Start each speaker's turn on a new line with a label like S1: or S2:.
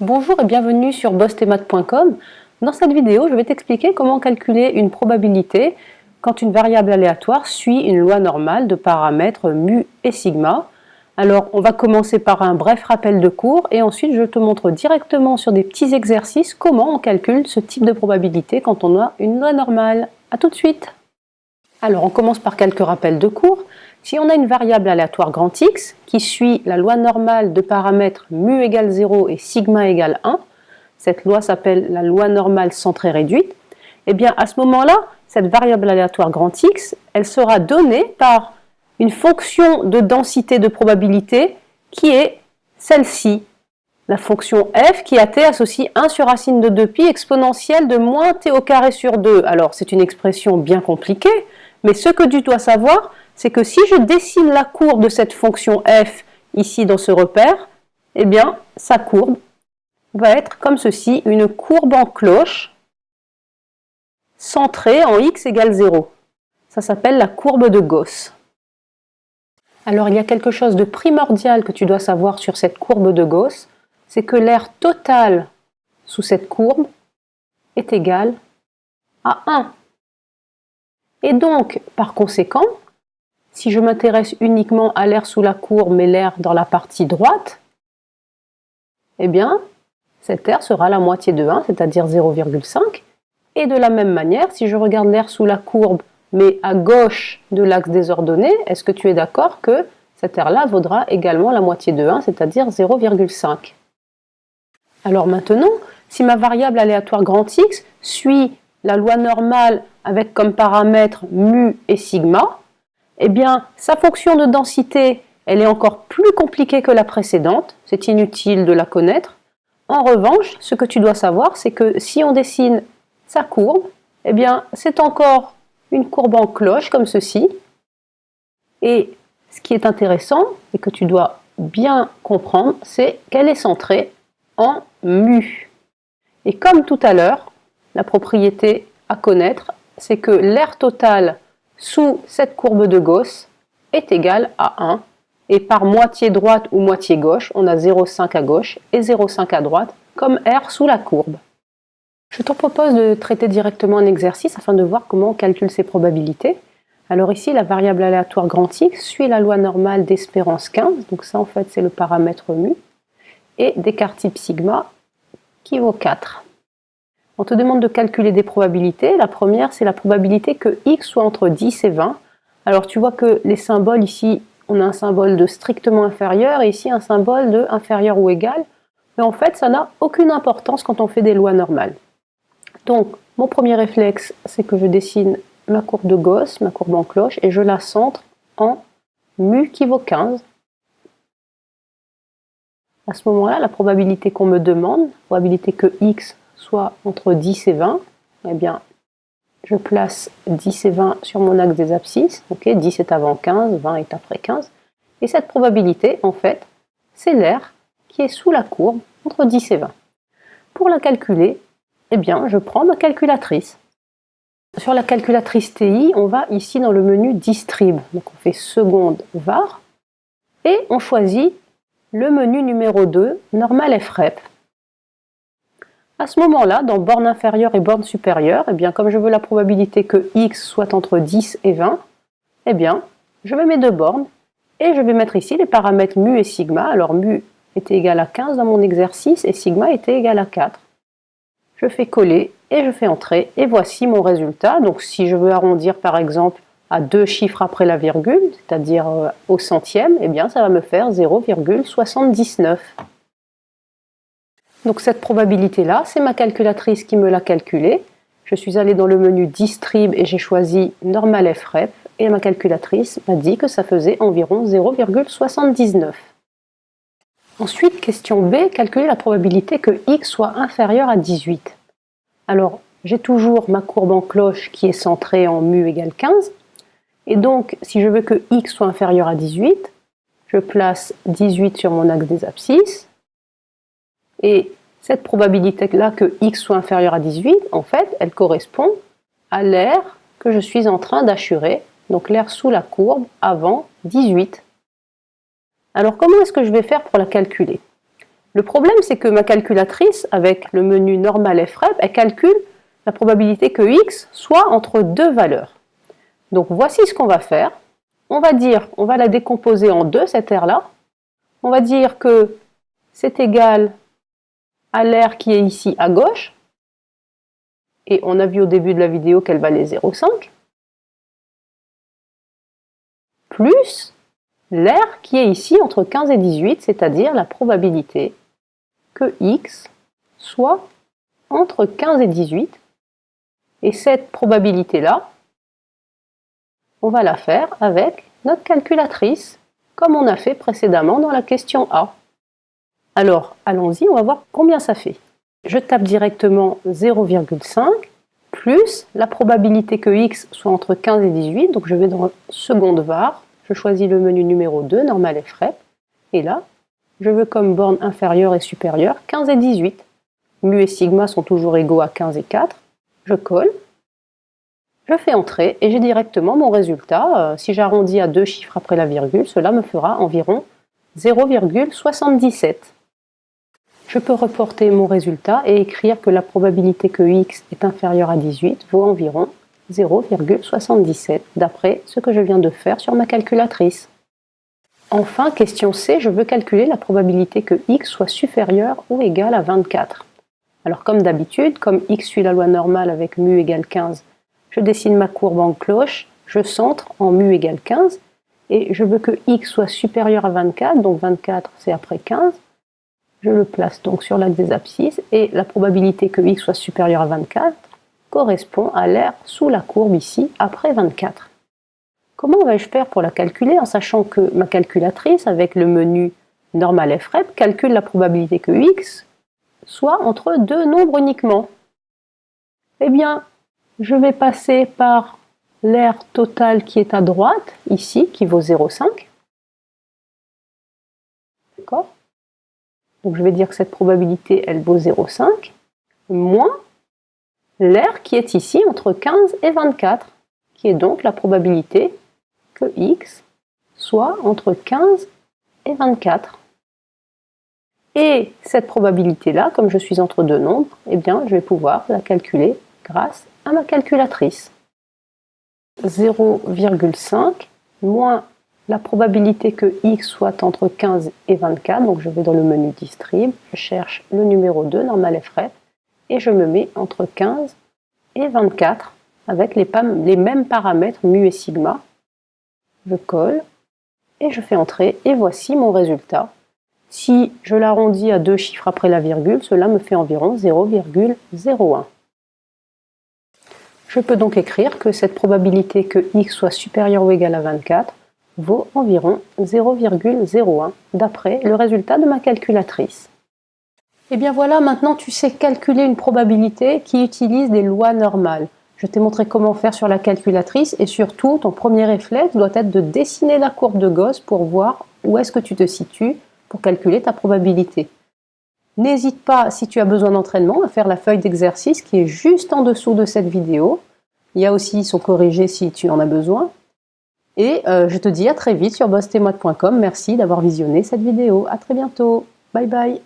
S1: Bonjour et bienvenue sur bossethemath.com. Dans cette vidéo, je vais t'expliquer comment calculer une probabilité quand une variable aléatoire suit une loi normale de paramètres mu et sigma. Alors, on va commencer par un bref rappel de cours et ensuite je te montre directement sur des petits exercices comment on calcule ce type de probabilité quand on a une loi normale. A tout de suite! Alors, on commence par quelques rappels de cours. Si on a une variable aléatoire grand X qui suit la loi normale de paramètres mu égale 0 et sigma égale 1, cette loi s'appelle la loi normale centrée réduite, et bien à ce moment-là, cette variable aléatoire grand X, elle sera donnée par une fonction de densité de probabilité qui est celle-ci, la fonction f qui à t associe 1 sur racine de 2pi exponentielle de moins t au carré sur 2. Alors c'est une expression bien compliquée, mais ce que tu dois savoir, c'est que si je dessine la courbe de cette fonction f ici dans ce repère, eh bien sa courbe va être comme ceci, une courbe en cloche centrée en x égale 0. Ça s'appelle la courbe de Gauss. Alors il y a quelque chose de primordial que tu dois savoir sur cette courbe de Gauss, c'est que l'aire totale sous cette courbe est égale à 1. Et donc, par conséquent, si je m'intéresse uniquement à l'aire sous la courbe, mais l'aire dans la partie droite, eh bien, cette aire sera la moitié de 1, c'est-à-dire 0,5. Et de la même manière, si je regarde l'aire sous la courbe, mais à gauche de l'axe des ordonnées, est-ce que tu es d'accord que cette aire-là vaudra également la moitié de 1, c'est-à-dire 0,5? Alors maintenant, si ma variable aléatoire grand X suit la loi normale avec comme paramètres mu et sigma, eh bien, sa fonction de densité, elle est encore plus compliquée que la précédente, c'est inutile de la connaître. En revanche, ce que tu dois savoir, c'est que si on dessine sa courbe, eh bien, c'est encore une courbe en cloche comme ceci. Et ce qui est intéressant et que tu dois bien comprendre, c'est qu'elle est centrée en mu. Et comme tout à l'heure, la propriété à connaître, c'est que l'aire totale sous cette courbe de Gauss est égale à 1. Et par moitié droite ou moitié gauche, on a 0,5 à gauche et 0,5 à droite, comme R sous la courbe. Je te propose de traiter directement un exercice afin de voir comment on calcule ces probabilités. Alors ici, la variable aléatoire grand X suit la loi normale d'espérance 15, donc ça en fait c'est le paramètre mu, et d'écart type sigma qui vaut 4. On te demande de calculer des probabilités. La première, c'est la probabilité que x soit entre 10 et 20. Alors tu vois que les symboles ici, on a un symbole de strictement inférieur et ici un symbole de inférieur ou égal. Mais en fait, ça n'a aucune importance quand on fait des lois normales. Donc, mon premier réflexe, c'est que je dessine ma courbe de Gauss, ma courbe en cloche, et je la centre en mu qui vaut 15. À ce moment-là, la probabilité qu'on me demande, la probabilité que x soit entre 10 et 20, eh bien, je place 10 et 20 sur mon axe des abscisses. Okay, 10 est avant 15, 20 est après 15. Et cette probabilité, en fait, c'est l'aire qui est sous la courbe entre 10 et 20. Pour la calculer, eh bien, je prends ma calculatrice. Sur la calculatrice TI, on va ici dans le menu Distrib. Donc on fait seconde var et on choisit le menu numéro 2, normal FREP. À ce moment-là, dans borne inférieure et borne supérieure, eh bien, comme je veux la probabilité que x soit entre 10 et 20, eh bien, je mets mes deux bornes et je vais mettre ici les paramètres mu et sigma. Alors mu était égal à 15 dans mon exercice et sigma était égal à 4. Je fais coller et je fais entrer et voici mon résultat. Donc si je veux arrondir par exemple à deux chiffres après la virgule, c'est-à-dire au centième, eh bien, ça va me faire 0,79. Donc cette probabilité-là, c'est ma calculatrice qui me l'a calculée. Je suis allée dans le menu Distrib et j'ai choisi Normal FREP et ma calculatrice m'a dit que ça faisait environ 0,79. Ensuite, question B, calculer la probabilité que x soit inférieur à 18. Alors, j'ai toujours ma courbe en cloche qui est centrée en mu égale 15. Et donc, si je veux que x soit inférieur à 18, je place 18 sur mon axe des abscisses. Et cette probabilité-là que x soit inférieur à 18, en fait, elle correspond à l'aire que je suis en train d'achurer, donc l'aire sous la courbe avant 18. Alors comment est-ce que je vais faire pour la calculer? Le problème, c'est que ma calculatrice, avec le menu normal FREP, elle calcule la probabilité que x soit entre deux valeurs. Donc voici ce qu'on va faire. On va la décomposer en deux, cette aire-là. On va dire que c'est égal à l'aire qui est ici à gauche. Et on a vu au début de la vidéo qu'elle valait 0,5. Plus l'aire qui est ici entre 15 et 18, c'est-à-dire la probabilité que x soit entre 15 et 18. Et cette probabilité-là, on va la faire avec notre calculatrice, comme on a fait précédemment dans la question A. Alors, allons-y, on va voir combien ça fait. Je tape directement 0,5 plus la probabilité que x soit entre 15 et 18. Donc je vais dans seconde var, je choisis le menu numéro 2, normal FREP, et là, je veux comme borne inférieure et supérieure 15 et 18. Mu et sigma sont toujours égaux à 15 et 4. Je colle, je fais entrer et j'ai directement mon résultat. Si j'arrondis à deux chiffres après la virgule, cela me fera environ 0,77. Je peux reporter mon résultat et écrire que la probabilité que x est inférieur à 18 vaut environ 0,77 d'après ce que je viens de faire sur ma calculatrice. Enfin, question C, je veux calculer la probabilité que x soit supérieur ou égal à 24. Alors comme d'habitude, comme x suit la loi normale avec mu égale 15, je dessine ma courbe en cloche, je centre en mu égale 15, et je veux que x soit supérieur à 24, donc 24 c'est après 15. Je le place donc sur l'axe des abscisses, et la probabilité que x soit supérieur à 24 correspond à l'aire sous la courbe ici, après 24. Comment vais-je faire pour la calculer en sachant que ma calculatrice, avec le menu normal FREP, calcule la probabilité que x soit entre deux nombres uniquement? Eh bien, je vais passer par l'aire totale qui est à droite, ici, qui vaut 0,5. D'accord? Donc je vais dire que cette probabilité, elle vaut 0,5, moins l'aire qui est ici entre 15 et 24, qui est donc la probabilité que x soit entre 15 et 24. Et cette probabilité-là, comme je suis entre deux nombres, eh bien, je vais pouvoir la calculer grâce à ma calculatrice. 0,5 moins la probabilité que x soit entre 15 et 24, donc je vais dans le menu Distrib, je cherche le numéro 2, normal FREP, et je me mets entre 15 et 24 avec les mêmes paramètres mu et sigma. Je colle et je fais entrer, et voici mon résultat. Si je l'arrondis à deux chiffres après la virgule, cela me fait environ 0,01. Je peux donc écrire que cette probabilité que x soit supérieur ou égal à 24 vaut environ 0,01 d'après le résultat de ma calculatrice. Et bien voilà, maintenant tu sais calculer une probabilité qui utilise des lois normales. Je t'ai montré comment faire sur la calculatrice et surtout, ton premier réflexe doit être de dessiner la courbe de Gauss pour voir où est-ce que tu te situes pour calculer ta probabilité. N'hésite pas, si tu as besoin d'entraînement, à faire la feuille d'exercice qui est juste en dessous de cette vidéo. Il y a aussi son corrigé si tu en as besoin. Et je te dis à très vite sur bosstemod.com. Merci d'avoir visionné cette vidéo. À très bientôt. Bye bye.